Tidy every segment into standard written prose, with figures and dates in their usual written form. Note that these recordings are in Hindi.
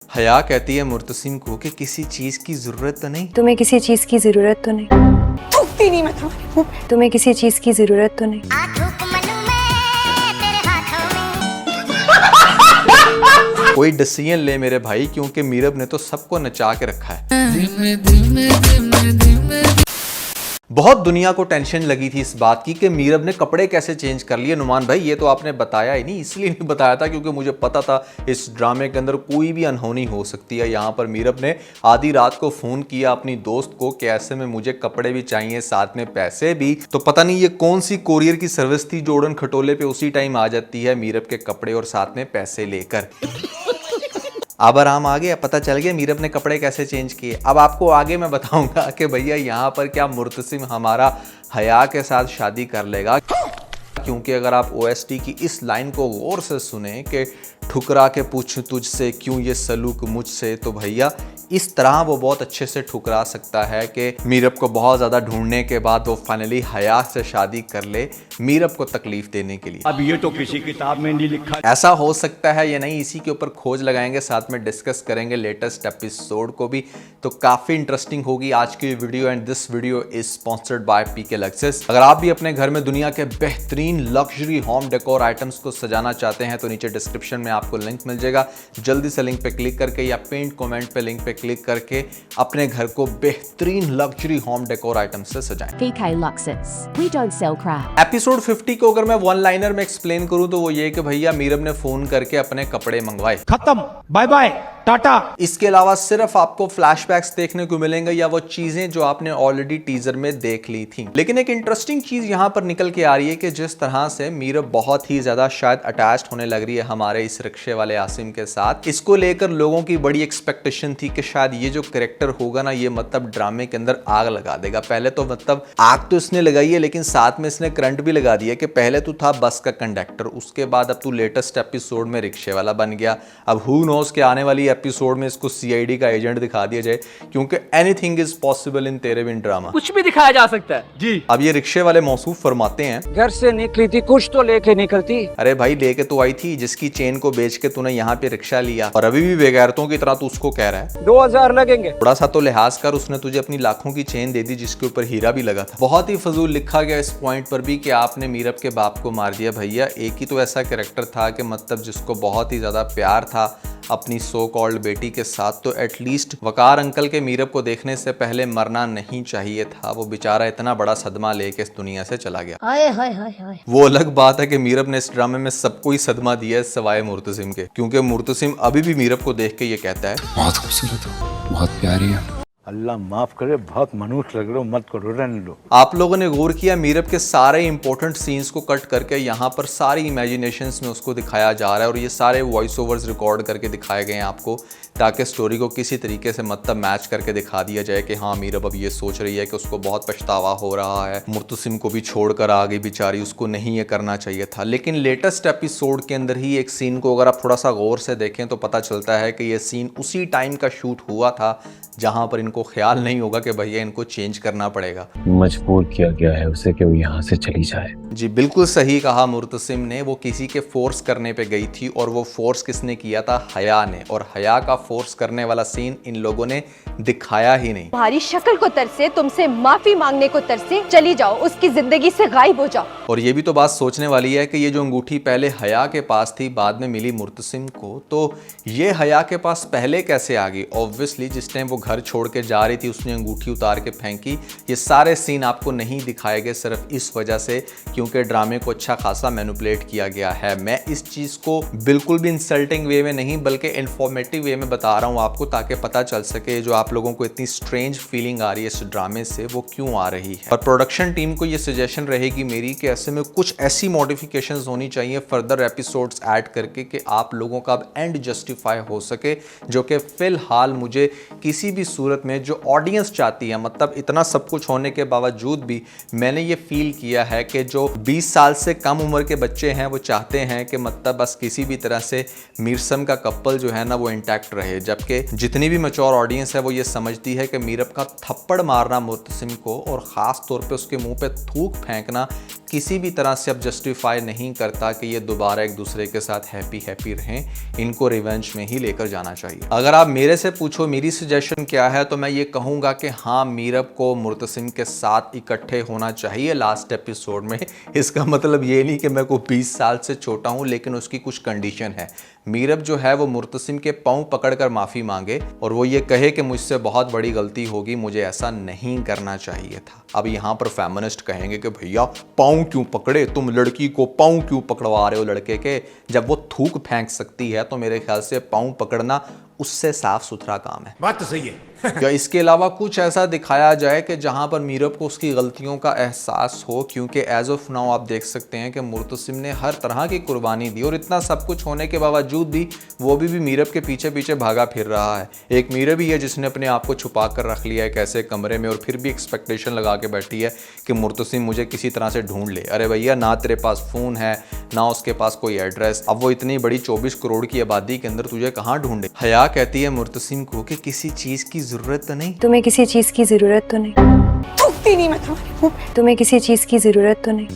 हया कहती है मुर्तसिम को कि किसी चीज की जरूरत तो नहीं। तुम्हें किसी चीज की जरूरत तो नहीं। थूकती नहीं मैं तुम्हारे मुंह पे। तुम्हें किसी चीज की जरूरत तो नहीं। कोई डिसीजन ले मेरे भाई, क्योंकि मीरब ने तो सबको नचा के रखा है। बहुत दुनिया को टेंशन लगी थी इस बात की कि मीरब ने कपड़े कैसे चेंज कर लिए। नुमान भाई ये तो आपने बताया ही नहीं, इसलिए नहीं बताया था क्योंकि मुझे पता था इस ड्रामे के अंदर कोई भी अनहोनी हो सकती है। यहाँ पर मीरब ने आधी रात को फोन किया अपनी दोस्त को कि ऐसे में मुझे कपड़े भी चाहिए साथ में पैसे भी। तो पता नहीं ये कौन सी कोरियर की सर्विस थी जो उड़न खटोले पे उसी टाइम आ जाती है मीरब के कपड़े और साथ में पैसे लेकर। अब आराम आ गया, पता चल गया मीरब ने कपड़े कैसे चेंज किए। अब आपको आगे मैं बताऊंगा कि भैया यहाँ पर क्या मुर्तसिम हमारा हया के साथ शादी कर लेगा, क्योंकि अगर आप OST की इस लाइन को गौर से सुने कि ठुकरा के पूछ तुझसे क्यों ये सलूक मुझसे, तो भैया इस तरह वो बहुत अच्छे से ठुकरा सकता है कि मीरब को बहुत ज़्यादा ढूंढने के बाद वो फाइनली हया से शादी कर ले मीरब को तकलीफ देने के लिए। अब ये तो किसी किताब में नहीं लिखा। ऐसा हो सकता है या नहीं, इसी के ऊपर खोज लगाएंगे, साथ में डिस्कस करेंगे लेटेस्ट एपिसोड को भी। तो काफ़ी इंटरेस्टिंग होगी आज की video and this video is sponsored by PK लक्सेस। अगर आप भी अपने घर में दुनिया के बेहतरीन लग्जरी होम डेकोर आइटम्स को सजाना चाहते हैं तो नीचे डिस्क्रिप्शन में आपको लिंक मिल जाएगा। जल्दी से लिंक पे क्लिक करके या पिन कमेंट पे लिंक पे क्लिक करके अपने घर को बेहतरीन लग्जरी होम डेकोर आइटम से सजाएं। PK Luxus. We don't sell crap. Episode 50 को अगर मैं वन लाइनर में एक्सप्लेन करूं तो वो ये कि भैया मीरब ने फोन करके अपने कपड़े मंगवाए, खत्म, बाय बाय, टाटा। इसके अलावा सिर्फ आपको फ्लैशबैक्स देखने को मिलेंगे या वो चीजें जो आपने ऑलरेडी टीजर में देख ली थी। लेकिन एक इंटरेस्टिंग चीज यहां पर निकल के आ रही है कि जिस तरह से मीरब बहुत ही ज्यादा शायद अटैच्ड होने लग रही है हमारे इस रिक्शे वाले आसिम के साथ, इसको लेकर लोगों की बड़ी एक्सपेक्टेशन थी कि शायद ये जो कैरेक्टर होगा ना ये मतलब ड्रामे के अंदर आग लगा देगा। पहले तो मतलब आग तो इसने लगाई है लेकिन साथ में इसने करंट भी लगा दिया कि पहले तू था बस का कंडक्टर, उसके बाद अब तू लेटेस्ट एपिसोड में रिक्शे वाला बन गया। अब हु नोस के आने वाली एपिसोड में इसको CID का एजेंट दिखा दिया जाए, क्योंकि एनीथिंग इज पॉसिबल इन तेरे बिन ड्रामा। कुछ भी दिखाया जा सकता है जी। अब ये रिक्शे वाले मौसूफ फरमाते हैं, घर से निकली थी कुछ तो लेके निकलती। अरे भाई लेके तो आई थी, जिसकी चेन को बेच के तूने यहाँ पे रिक्शा लिया और अभी भी बेगैरतों की तरह तू उसको कह रहा है 2000 लगेंगे। थोड़ा सा तो लिहाज कर, उसने तुझे अपनी लाखों की चेन दे दी जिसके ऊपर हीरा भी लगा था। बहुत ही फजूल लिखा गया इस पॉइंट पर भी कि आपने मीरब के बाप को मार दिया। भैया एक ही तो ऐसा कैरेक्टर था कि मतलब जिसको बहुत ही ज्यादा प्यार था अपनी सो कॉल्ड बेटी के साथ, तो एटलीस्ट वकार अंकल के मीरब को देखने से पहले मरना नहीं चाहिए था। वो बेचारा इतना बड़ा सदमा लेके इस दुनिया से चला गया। हाय हाय हाय हाय। वो अलग बात है कि मीरब ने इस ड्रामे में सबको ही सदमा दिया है सिवाय मुर्तसिम के, क्योंकि मुर्तसिम अभी भी मीरब को देख के ये कहता है बहुत खूबसूरत हो, बहुत प्यारी है। अल्लाह माफ करे, बहुत मनुष्य लग रहे हो, मत करो, रहने दो। आप लोगों ने गौर किया मीरब के सारे इंपॉर्टेंट सीन्स को कट करके यहाँ पर सारी इमेजिनेशंस में उसको दिखाया जा रहा है और ये सारे वॉइस ओवर्स रिकॉर्ड करके दिखाए गए हैं आपको, ताकि स्टोरी को किसी तरीके से मतलब मैच करके दिखा दिया जाए कि हाँ मीरब अब ये सोच रही है कि उसको बहुत पछतावा हो रहा है, मुर्तसिम को भी छोड़कर आ गई बेचारी, उसको नहीं ये करना चाहिए था। लेकिन लेटेस्ट एपिसोड के अंदर ही एक सीन को अगर आप थोड़ा सा गौर से देखें तो पता चलता है कि ये सीन उसी टाइम का शूट हुआ था जहां पर इनको ख्याल नहीं होगा कि भैया इनको चेंज करना पड़ेगा। मजबूर किया गया है उसे कि वो यहाँ से चली जाए। जी बिल्कुल सही कहा मुर्तसिम ने, वो किसी के फोर्स करने पे गई थी और वो फोर्स किसने किया था? हया ने। और हया का फोर्स करने वाला सीन इन लोगों ने दिखाया ही नहीं। तुम्हारी शक्ल को तरसे, तुमसे माफी मांगने को तरसे, चली जाओ, उसकी जिंदगी से गायब हो जाओ। और ये भी तो बात सोचने वाली है कि ये जो अंगूठी पहले हया के पास थी बाद में मिली मुर्तसिम को, तो ये हया के पास पहले कैसे आ गई? ऑब्वियसली जिस टाइम वो घर छोड़ के जा रही थी उसने अंगूठी उतार के फेंकी। ये सारे सीन आपको नहीं दिखाए गए सिर्फ इस वजह से क्योंकि ड्रामे को अच्छा खासा मैनिपुलेट किया गया है। मैं इस चीज को बिल्कुल भी इंसल्टिंग वे में नहीं बल्कि इंफॉर्मेटिव वे में बता रहा हूँ आपको, ताकि पता चल सके जो आप लोगों को इतनी स्ट्रेंज फीलिंग आ रही है इस ड्रामे से वो क्यों आ रही है। और प्रोडक्शन टीम को ये सजेशन रहेगी मेरी कि ऐसे में कुछ ऐसी मॉडिफिकेशंस होनी चाहिए फर्दर एपिसोड्स ऐड करके कि आप लोगों का अब एंड जस्टिफाई हो सके, जो कि फिलहाल मुझे किसी भी सूरत में जो ऑडियंस चाहती है, मतलब इतना सब कुछ होने के बावजूद भी मैंने ये फील किया है कि जो 20 साल से कम उम्र के बच्चे हैं वो चाहते हैं कि मतलब बस किसी भी तरह से मीरसम का कपल जो है ना वो इंटैक्ट रहे, जबकि जितनी भी मैच्योर ऑडियंस है वो ये समझती है कि मीरब का थप्पड़ मारना मुर्तसिम को और ख़ास तौर पे उसके मुंह पे थूक फेंकना किसी भी तरह से अब जस्टिफाई नहीं करता कि ये दोबारा एक दूसरे के साथ हैप्पी हैप्पी रहें, इनको रिवेंज में ही लेकर जाना चाहिए। अगर आप मेरे से पूछो मेरी सजेशन क्या है, तो मैं ये कहूँगा कि हाँ, मीरब को मुर्तसिम के साथ इकट्ठे होना चाहिए लास्ट एपिसोड में। इसका मतलब ये नहीं कि मैं को 20 साल से छोटा हूँ, लेकिन उसकी कुछ कंडीशन है। मीरब जो है वो मुर्तसिम के पाँव पकड़कर माफ़ी मांगे और वो ये कहे कि मुझसे बहुत बड़ी गलती होगी, मुझे ऐसा नहीं करना चाहिए था। अब यहाँ पर फेमिनिस्ट कहेंगे कि भैया पाँव क्यों पकड़े, तुम लड़की को पाँव क्यों पकड़वा रहे हो लड़के के, जब वो थूक फेंक सकती है तो मेरे ख्याल से पाँव पकड़ना उससे साफ सुथरा काम है। बात तो सही है। या इसके अलावा कुछ ऐसा दिखाया जाए कि जहां पर मीरब को उसकी गलतियों का एहसास हो, क्योंकि एज ऑफ नाउ आप देख सकते हैं कि मुर्तसिम ने हर तरह की कुर्बानी दी और इतना सब कुछ होने के बावजूद भी वो भी मीरब के पीछे पीछे भागा फिर रहा है। एक मीरब ही है जिसने अपने आप को छुपा कर रख लिया है कैसे कमरे में, और फिर भी एक्सपेक्टेशन लगा के बैठी है कि मुर्तसिम मुझे किसी तरह से ढूंढ ले। अरे भैया, ना तेरे पास फ़ोन है, ना उसके पास कोई एड्रेस, अब वो इतनी बड़ी 24 करोड़ की आबादी के अंदर तुझे कहाँ ढूंढे। हया कहती है मुर्तसिम को कि किसी चीज़ की ज़रूरत तो नहीं, तुम्हें किसी चीज की जरूरत तो नहीं, थूकती नहीं मैं तुम्हारी। तुम्हें किसी चीज की जरूरत तो नहीं।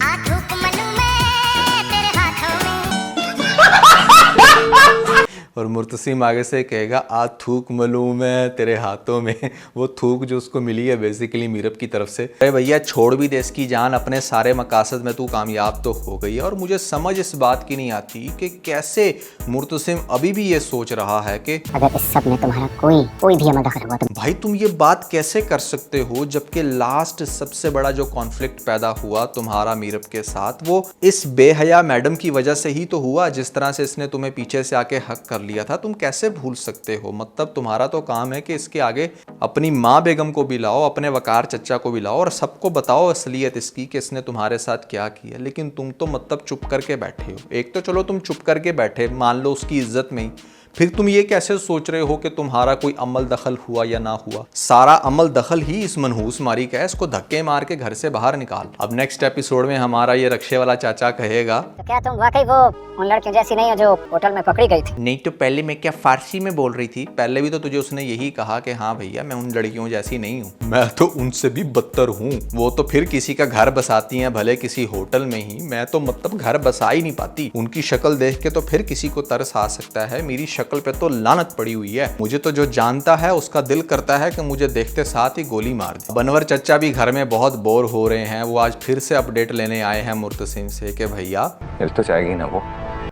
और मुर्तसिम आगे से कहेगा आ थूक मलूम है तेरे हाथों में। वो थूक जो उसको मिली है बेसिकली मीरब की तरफ से। अरे भैया, छोड़ भी दे इसकी जान, अपने सारे मकासद में तू कामयाब तो हो गई है। और मुझे समझ इस बात की नहीं आती कि कैसे मुर्तसिम अभी भी ये सोच रहा है कि अगर इस सब में तुम्हारा कोई भी अमल दखल हुआ तो भाई तुम ये बात कैसे कर सकते हो, जबकि लास्ट सबसे बड़ा जो कॉन्फ्लिक्ट पैदा हुआ तुम्हारा मीरब के साथ वो इस बेहया मैडम की वजह से ही तो हुआ, जिस तरह से इसने तुम्हें पीछे से आके हक कर लिया था। तुम कैसे भूल सकते हो? मतलब तुम्हारा तो काम है कि इसके आगे अपनी माँ बेगम को भी लाओ, अपने वकार चचा को भी लाओ और सबको बताओ असलियत इसकी कि इसने तुम्हारे साथ क्या किया। लेकिन तुम तो मतलब चुप करके बैठे हो। एक तो चलो तुम चुप करके बैठे, मान लो उसकी इज्जत में ही, फिर तुम ये कैसे सोच रहे हो कि तुम्हारा कोई अमल दखल हुआ या ना हुआ? सारा अमल दखल ही इस मनहूस मारी का है, इसको धक्के मार के घर से बाहर निकाल। अब नेक्स्ट एपिसोड में हमारा ये रक्षे वाला चाचा कहेगा, तो क्या तुम वाकई वो उन लड़कियों जैसी नहीं हो जो होटल में पकड़ी गई थी? नहीं तो पहले मैं क्या फारसी में बोल रही थी? पहले भी तो तुझे उसने यही कहा कि हाँ भैया मैं उन लड़कियों जैसी नहीं हूँ, मैं तो उनसे भी बदतर हूँ। वो तो फिर किसी का घर बसाती हैं, भले किसी होटल में ही, मैं तो मतलब घर बसा ही नहीं पाती। उनकी शक्ल देख के तो फिर किसी को तरस आ सकता है, मेरी शक्ल पे तो लानत पड़ी हुई है। मुझे तो जो जानता है उसका दिल करता है कि मुझे देखते साथ ही गोली मार दे। बनवर चचा भी घर में बहुत बोर हो रहे हैं, वो आज फिर से अपडेट लेने आए हैं मुर्तसिम से कि भैया मिल तो जाएगी ना वो।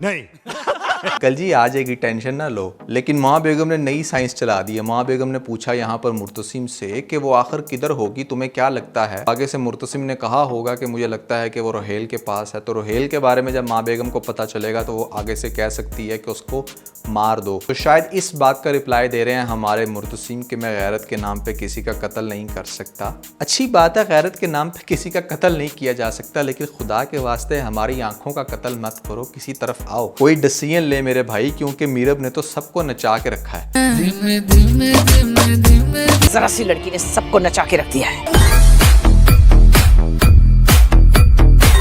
नहीं। कल जी आ जाएगी, टेंशन ना लो। लेकिन माँ बेगम ने नई साइंस चला दी है। माँ बेगम ने पूछा यहाँ पर मुर्तसिम से कि वो आखिर किधर होगी, तुम्हें क्या लगता है? आगे से मुर्तसिम ने कहा होगा कि मुझे लगता है कि वो रोहेल के पास है। तो रोहेल के बारे में जब माँ बेगम को पता चलेगा तो वो आगे से कह सकती है कि उसको मार दो। तो शायद इस बात का रिप्लाई दे रहे हैं हमारे मुर्तसिम कि मैं गैरत के नाम पे किसी का कत्ल नहीं कर सकता। अच्छी बात है, गैरत के नाम पे किसी का कत्ल नहीं किया जा सकता, लेकिन खुदा के वास्ते हमारी आंखों का कत्ल मत करो, किसी तरफ आओ, कोई डिसीजन ले मेरे भाई, क्योंकि मीरब ने तो सबको नचा के रखा है। जरा सी लड़की ने सबको नचा के रख दिया है।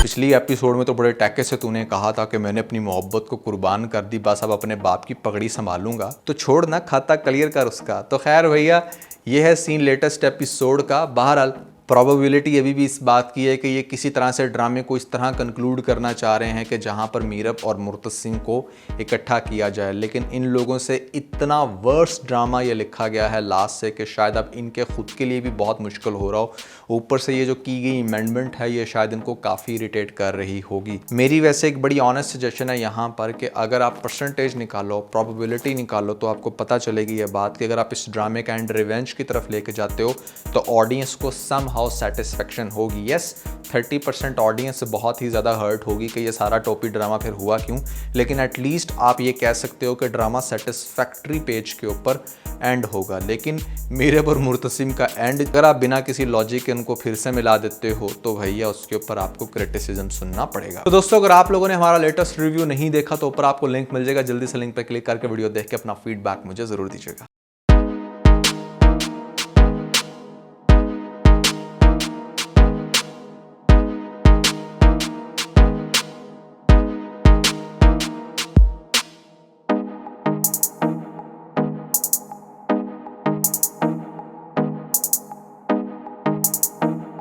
पिछली एपिसोड में तो बड़े टैके से तूने कहा था कि मैंने अपनी मोहब्बत को कुर्बान कर दी, बस अब अपने बाप की पगड़ी संभालूंगा। तो छोड़ ना, खाता क्लियर कर उसका। तो खैर भैया, ये है सीन लेटेस्ट एपिसोड का। बहरहाल प्रोबेबिलिटी अभी भी इस बात की है कि ये किसी तरह से ड्रामे को इस तरह कंक्लूड करना चाह रहे हैं कि जहां पर मीरब और मुर्तसिम को इकट्ठा किया जाए। लेकिन इन लोगों से इतना वर्स ड्रामा ये लिखा गया है लास्ट से कि शायद अब इनके खुद के लिए भी बहुत मुश्किल हो रहा हो। ऊपर से ये जो की गई अमेंडमेंट है ये शायद इनको काफ़ी इरिटेट कर रही होगी। मेरी वैसे एक बड़ी ऑनेस्ट सजेशन है यहाँ पर कि अगर आप परसेंटेज निकालो, प्रोबेबिलिटी निकालो, तो आपको पता चलेगी ये बात कि अगर आप इस ड्रामे का एंड रिवेंज की तरफ लेके जाते हो तो ऑडियंस को सम सेटिस्फेक्शन होगी। यस, 30% ऑडियंस बहुत ही ज़्यादा हर्ट होगी कि ये सारा टोपी ड्रामा फिर हुआ क्यों, लेकिन एटलीस्ट आप ये कह सकते हो कि ड्रामा सेटिस्फैक्ट्री पेज के ऊपर एंड होगा। लेकिन मीरब और मुर्तसिम का एंड अगर आप बिना किसी लॉजिक के उनको फिर से मिला देते हो तो भैया उसके ऊपर आपको क्रिटिसिज्म सुनना पड़ेगा। तो दोस्तों, अगर आप लोगों ने हमारा लेटेस्ट रिव्यू नहीं देखा तो ऊपर आपको लिंक मिल जाएगा, जल्दी से लिंक पर क्लिक करके वीडियो देख के अपना फीडबैक मुझे ज़रूर दीजिएगा।